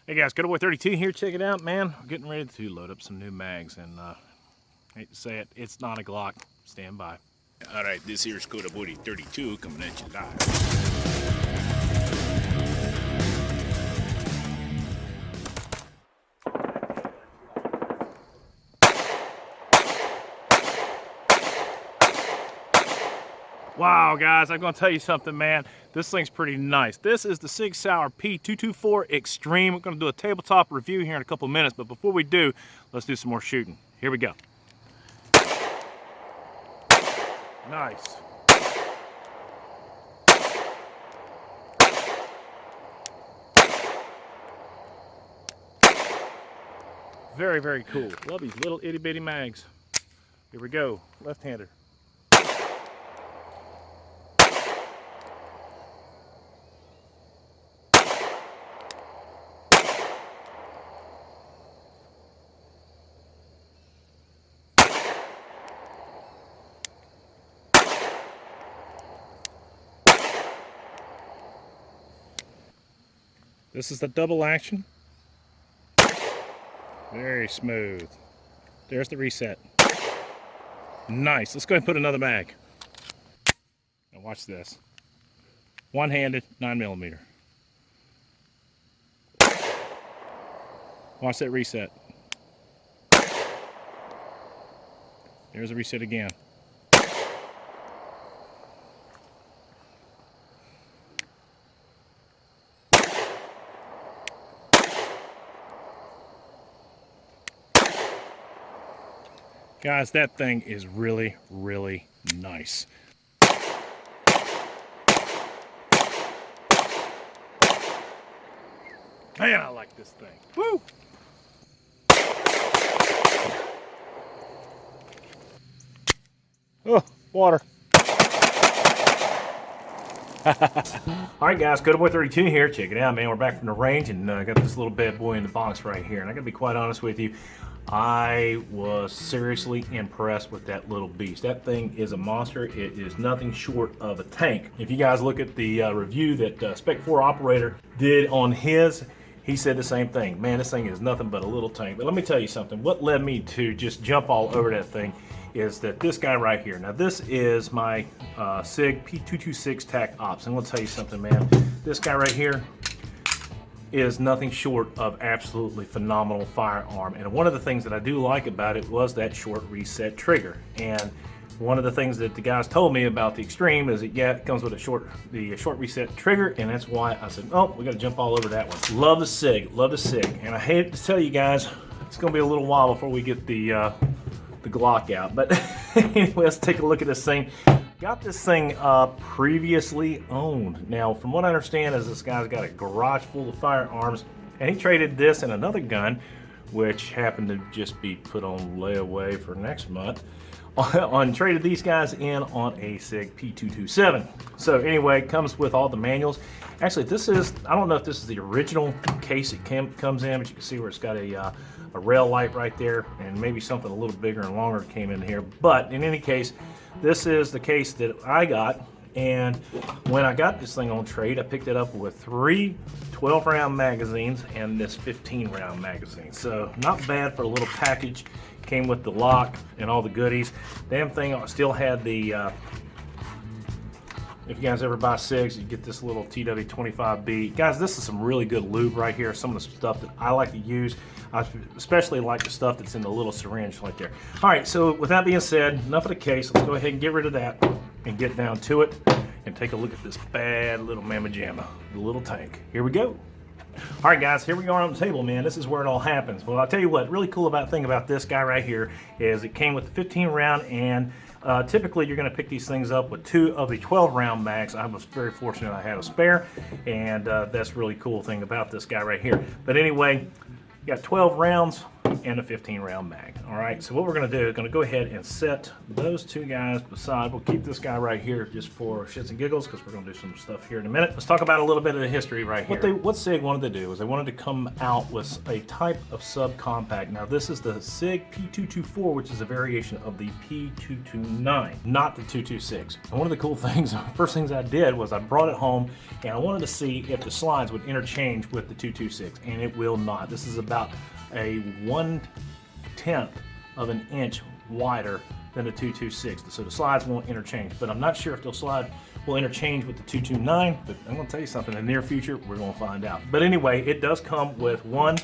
Hey guys, Good Boy 32 here. Check it out, man. We're getting ready to load up some new mags, and hate to say it, it's not a Glock. Stand by. All right, this here's Good Boy 32 coming at you live. Wow, guys, I'm gonna tell you something, man. This thing's pretty nice. This is the SIG P224 Extreme. We're gonna do a tabletop review here in a couple minutes, but before we do, let's do some more shooting. Here we go. Nice. Very, very cool. Love these little itty bitty mags. Here we go, left-hander. This is the double action. Very smooth. There's the reset. Nice. Let's go ahead and put another mag. Now watch this. One-handed, 9mm. Watch that reset. There's a reset again. Guys, that thing is really, really nice. Man, I like this thing. Woo! Oh, water. All right, guys, Good Boy 32 here. Check it out, man. We're back from the range, and I got this little bad boy in the box right here. And I gotta be quite honest with you, I was seriously impressed with that little beast. That thing is a monster. It is nothing short of a tank. If you guys look at the review that Spec 4 operator did on his, he said the same thing. Man, this thing is nothing but a little tank. But let me tell you something. What led me to just jump all over that thing is that this guy right here. Now, this is my SIG P226 TAC Ops. And I'll tell you something, man. This guy right here is nothing short of absolutely phenomenal firearm. And one of the things that I do like about it was that short reset trigger. And one of the things that the guys told me about the Extreme is that, yeah, it comes with a short reset trigger, and that's why I said, oh, we got to jump all over that one. Love the SIG, love the SIG. And I hate to tell you guys, it's going to be a little while before we get the Glock out. But anyway, let's take a look at this thing. Got this thing previously owned. Now, from what I understand is this guy's got a garage full of firearms, and he traded this and another gun, which happened to just be put on layaway for next month, traded these guys in on a SIG P227. So anyway, it comes with all the manuals. Actually, this is, I don't know if this is the original case it comes in, but you can see where it's got a rail light right there, and maybe something a little bigger and longer came in here. But in any case, this is the case that I got, and when I got this thing on trade, I picked it up with 3 12-round magazines and this 15-round magazine. So not bad for a little package. Came with the lock and all the goodies. Damn thing still had the, if you guys ever buy SIGs, you get this little TW25B. Guys, this is some really good lube right here. Some of the stuff that I like to use. I especially like the stuff that's in the little syringe right there. All right, so with that being said, enough of the case. Let's go ahead and get rid of that and get down to it and take a look at this bad little mamma jamma, the little tank. Here we go. All right, guys, here we are on the table, man. This is where it all happens. Well, I'll tell you what, really cool thing about this guy right here is it came with the 15 round, and typically you're going to pick these things up with 2 of the 12 round mags. I was very fortunate I had a spare, and that's really cool thing about this guy right here. But anyway, you got 12 rounds and a 15 round mag. All right, so what we're gonna do is gonna go ahead and set those two guys beside. We'll keep this guy right here just for shits and giggles because we're gonna do some stuff here in a minute. Let's talk about a little bit of the history right here. What SIG wanted to do is they wanted to come out with a type of subcompact. Now this is the SIG P224, which is a variation of the P229, not the 226. And one of the cool things, first things I did was I brought it home and I wanted to see if the slides would interchange with the 226, and it will not. This is about a 1/10 of an inch wider than the 226, so the slides won't interchange. But I'm not sure if the slide will interchange with the 229, but I'm going to tell you something, in the near future we're going to find out. But anyway, it does come with one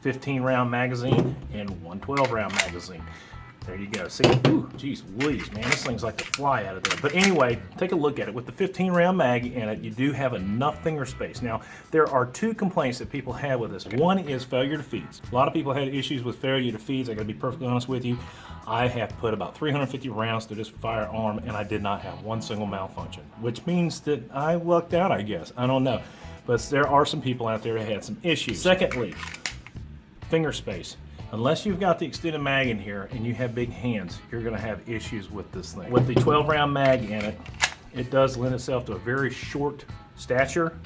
15 round magazine and one 12 round magazine. There you go. See, ooh, geez Louise, man, this thing's like a fly out of there. But anyway, take a look at it. With the 15 round mag in it, you do have enough finger space. Now, there are two complaints that people have with this. One is failure to feeds. A lot of people had issues with failure to feeds. I gotta be perfectly honest with you. I have put about 350 rounds through this firearm and I did not have one single malfunction, which means that I lucked out, I guess. I don't know. But there are some people out there that had some issues. Secondly, finger space. Unless you've got the extended mag in here and you have big hands, you're gonna have issues with this thing. With the 12 round mag in it, it does lend itself to a very short stature,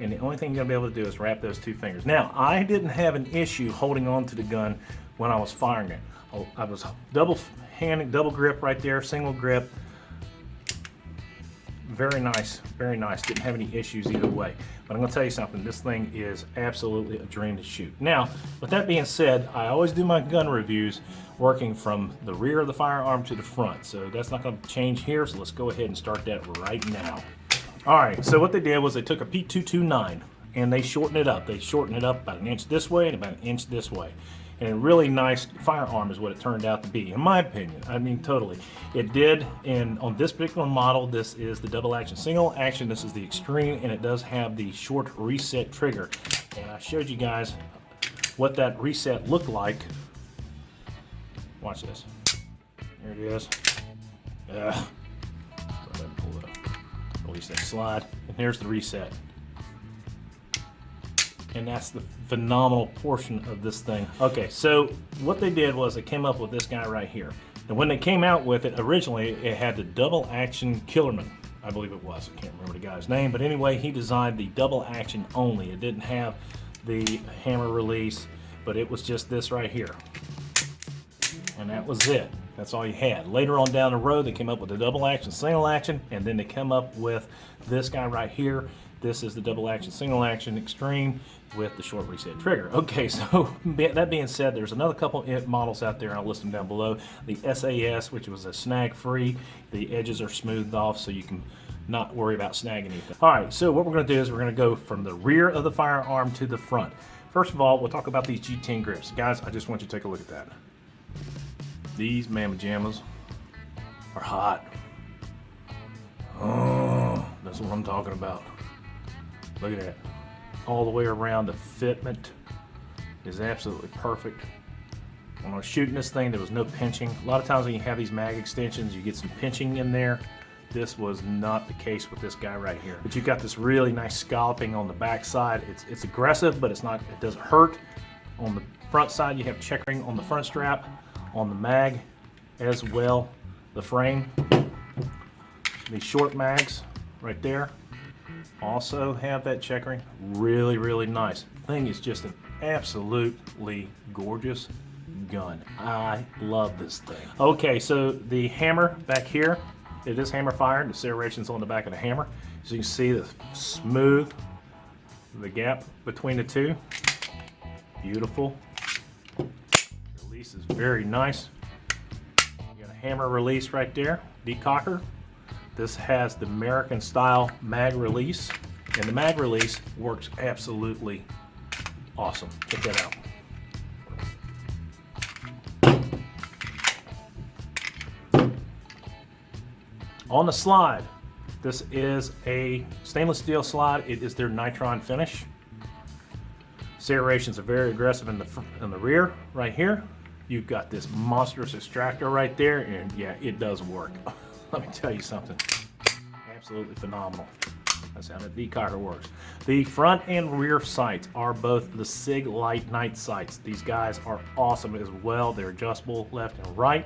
and the only thing you're gonna be able to do is wrap those two fingers. Now, I didn't have an issue holding on to the gun when I was firing it. I was double grip right there, single grip. Very nice, very nice. Didn't have any issues either way. But I'm gonna tell you something, this thing is absolutely a dream to shoot. Now, with that being said, I always do my gun reviews working from the rear of the firearm to the front. So that's not gonna change here, so let's go ahead and start that right now. All right, so what they did was they took a P229 and they shortened it up. They shortened it up about an inch this way and about an inch this way. And a really nice firearm is what it turned out to be, in my opinion. I mean, totally. It did, and on this particular model, this is the double action, single action, this is the extreme, and it does have the short reset trigger. And I showed you guys what that reset looked like. Watch this. Here it is. Go ahead and pull it up. Release that slide, and here's the reset. And that's the phenomenal portion of this thing. Okay, so what they did was they came up with this guy right here. And when they came out with it, originally it had the double action Killerman, I believe it was. I can't remember the guy's name, but anyway, he designed the double action only. It didn't have the hammer release, but it was just this right here. And that was it. That's all you had. Later on down the road, they came up with the double action, single action, and then they come up with this guy right here. This is the double action, single action extreme with the short reset trigger. Okay, so that being said, there's another couple models out there, and I'll list them down below. The SAS, which was a snag free. The edges are smoothed off so you can not worry about snagging anything. All right, so what we're gonna do is we're gonna go from the rear of the firearm to the front. First of all, we'll talk about these G10 grips. Guys, I just want you to take a look at that. These mamma jammas are hot. Oh, that's what I'm talking about. Look at that. All the way around, the fitment is absolutely perfect. When I was shooting this thing, there was no pinching. A lot of times when you have these mag extensions, you get some pinching in there. This was not the case with this guy right here. But you've got this really nice scalloping on the back side. It's aggressive, but it doesn't hurt. On the front side, you have checkering on the front strap, on the mag as well, the frame. These short mags right there also have that checkering. Really, really nice. Thing is just an absolutely gorgeous gun. I love this thing. Okay, so the hammer back here, it is hammer fired. The serration's on the back of the hammer. So you can see the smooth, the gap between the two. Beautiful. Release is very nice. You got a hammer release right there, decocker. This has the American style mag release, and the mag release works absolutely awesome. Check that out. On the slide, this is a stainless steel slide. It is their nitron finish. Serrations are very aggressive in the rear right here. You've got this monstrous extractor right there, and yeah, it does work. Let me tell you something. Absolutely phenomenal. That's how that decocker works. The front and rear sights are both the SIG Light Night sights. These guys are awesome as well. They're adjustable left and right.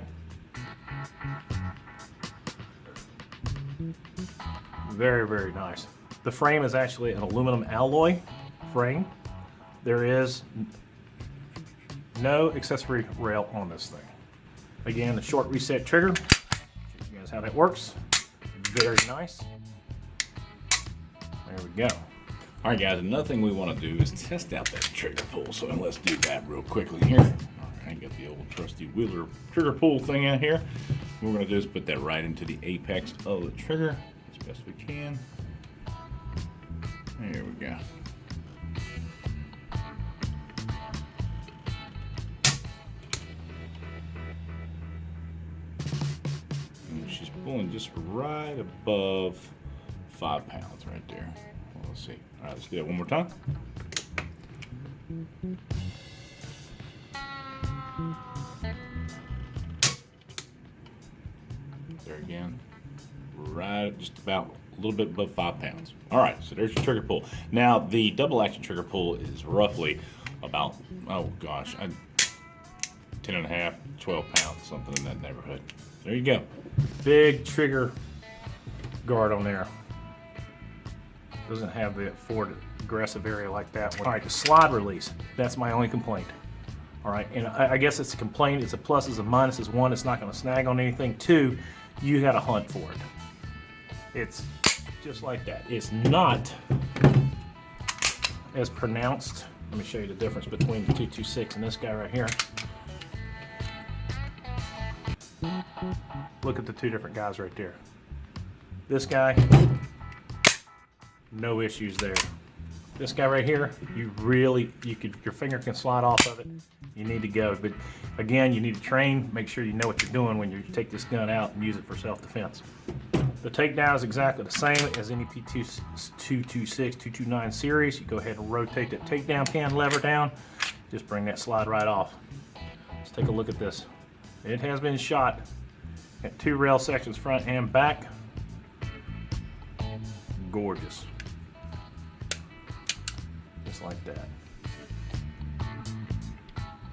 Very, very nice. The frame is actually an aluminum alloy frame. There is no accessory rail on this thing. Again, the short reset trigger. Show you guys how that works. Very nice. There we go. All right, guys, another thing we want to do is test out that trigger pull. So let's do that real quickly here. All right, got the old trusty Wheeler trigger pull thing out here. What we're going to do is put that right into the apex of the trigger as best we can. There we go. And she's pulling just right above 5 pounds right there. Well, let's see. All right, let's do that one more time. There again. Right, just about a little bit above 5 pounds. All right, so there's your trigger pull. Now, the double action trigger pull is roughly about, oh gosh, 10 and a half, 12 pounds, something in that neighborhood. There you go. Big trigger guard on there. Doesn't have the forward aggressive area like that one. All right, the slide release, that's my only complaint. All right, and I guess it's a complaint. It's a pluses and minuses. One, it's not going to snag on anything. Two, you got to hunt for it. It's just like that. It's not as pronounced. Let me show you the difference between the 226 and this guy right here. Look at the two different guys right there. This guy, no issues there. This guy right here, your finger can slide off of it. You need to go, but again, you need to train. Make sure you know what you're doing when you take this gun out and use it for self-defense. The takedown is exactly the same as any P226, 229 series. You go ahead and rotate that takedown pin lever down. Just bring that slide right off. Let's take a look at this. It has been shot at 2 rail sections, front and back. Gorgeous. Just like that.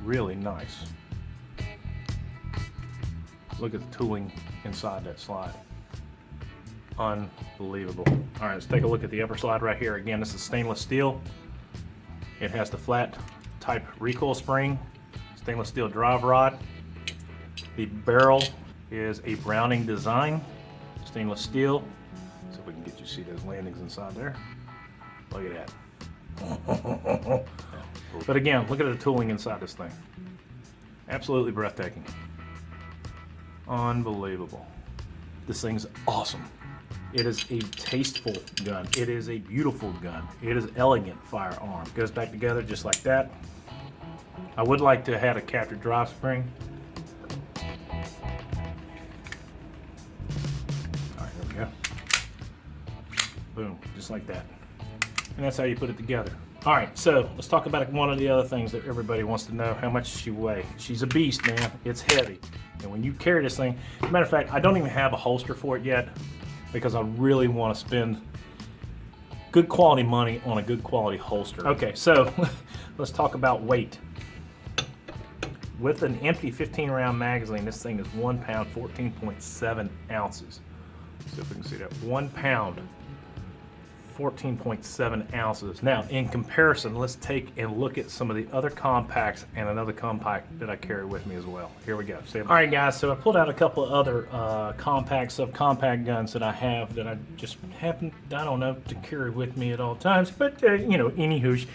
Really nice. Look at the tooling inside that slide. Unbelievable. All right, let's take a look at the upper slide right here. Again, this is stainless steel. It has the flat type recoil spring, stainless steel drive rod. The barrel is a Browning design, stainless steel. So if we can get you to see those landings inside there. Look at that. But again, look at the tooling inside this thing. Absolutely breathtaking. Unbelievable. This thing's awesome. It is a tasteful gun. It is a beautiful gun. It is elegant firearm. Goes back together just like that. I would like to have had a captured drive spring. All right, there we go. Boom, just like that. And that's how you put it together. All right, so let's talk about one of the other things that everybody wants to know. How much does she weigh? She's a beast, man. It's heavy. And when you carry this thing, as a matter of fact, I don't even have a holster for it yet because I really want to spend good quality money on a good quality holster. Okay, so let's talk about weight. With an empty 15 round magazine, this thing is 1 pound, 14.7 ounces. See if we can see that. 1 pound, 14.7 ounces. Now, in comparison, let's take and look at some of the other compacts and another compact that I carry with me as well. Here we go. All right, guys, so I pulled out a couple of other compact, subcompact guns that I have that I just happen, I don't know, to carry with me at all times. But, you know, anywho,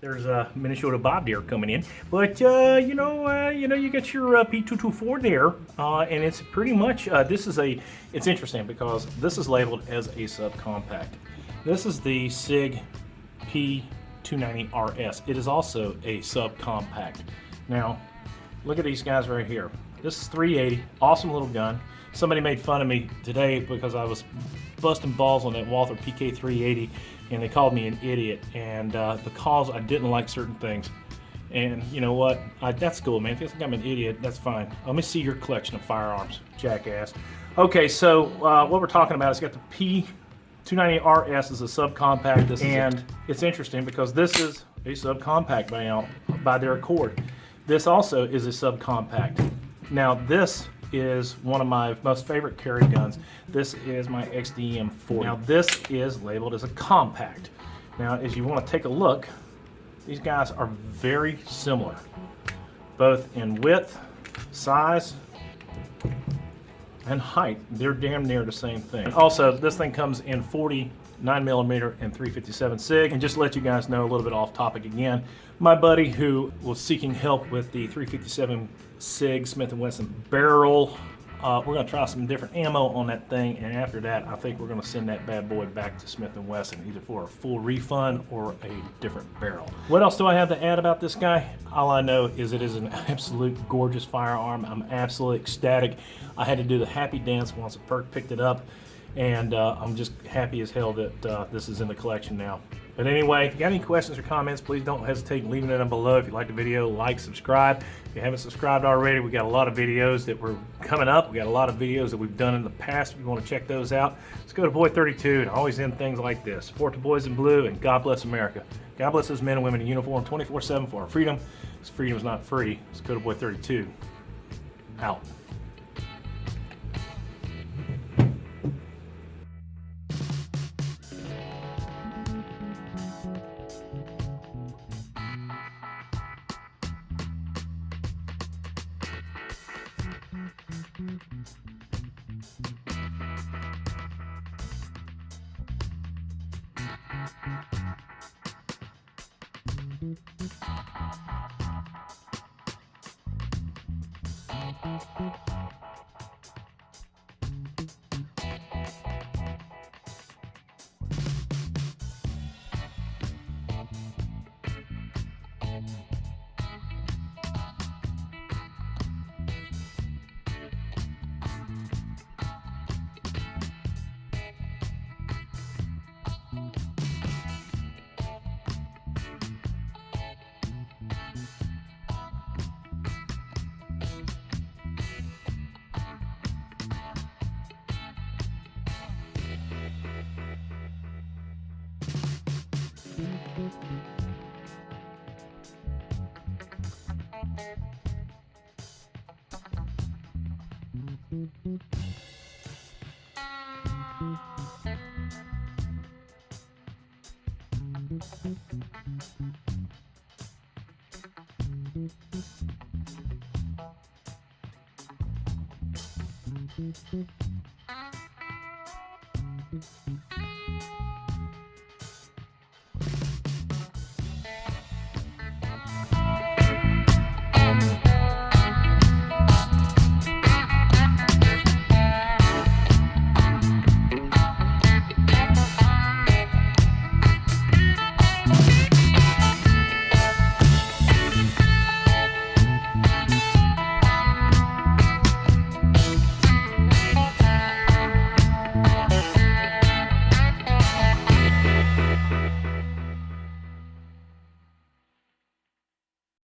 there's a Minnesota Bob Deer coming in, but you got your P224 there, and it's pretty much it's interesting because this is labeled as a subcompact. This is the SIG P224. It is also a subcompact. Now, look at these guys right here. This is 380, awesome little gun. Somebody made fun of me today because I was busting balls on that Walther PK380, and they called me an idiot, and because I didn't like certain things. And you know what? That's cool, man. If you think I'm an idiot, that's fine. Let me see your collection of firearms, jackass. Okay, so what we're talking about is got the 290RS is a subcompact. And it's interesting because this is a subcompact by their Accord. This also is a subcompact. Now this is one of my most favorite carry guns. This is my XDM40. Now this is labeled as a compact. Now as you want to take a look, these guys are very similar, both in width, size, and height. They're damn near the same thing. Also, this thing comes in 40, 9mm, and 357 SIG. And just to let you guys know, a little bit off topic again, my buddy who was seeking help with the 357 SIG Smith & Wesson barrel, we're going to try some different ammo on that thing, and after that I think we're going to send that bad boy back to Smith & Wesson, either for a full refund or a different barrel. What else do I have to add about this guy? All I know is it is an absolute gorgeous firearm. I'm absolutely ecstatic. I had to do the happy dance once a perk picked it up, and I'm just happy as hell that this is in the collection now. But anyway, if you got any questions or comments, please don't hesitate leaving it down below. If you like the video, like, subscribe. If you haven't subscribed already, we got a lot of videos that were coming up. We got a lot of videos that we've done in the past. If you want to check those out, let's go to Boy 32 and always end things like this. Support the boys in blue, and God bless America. God bless those men and women in uniform 24/7 for our freedom. This freedom is not free. Let's go to Boy 32. Out.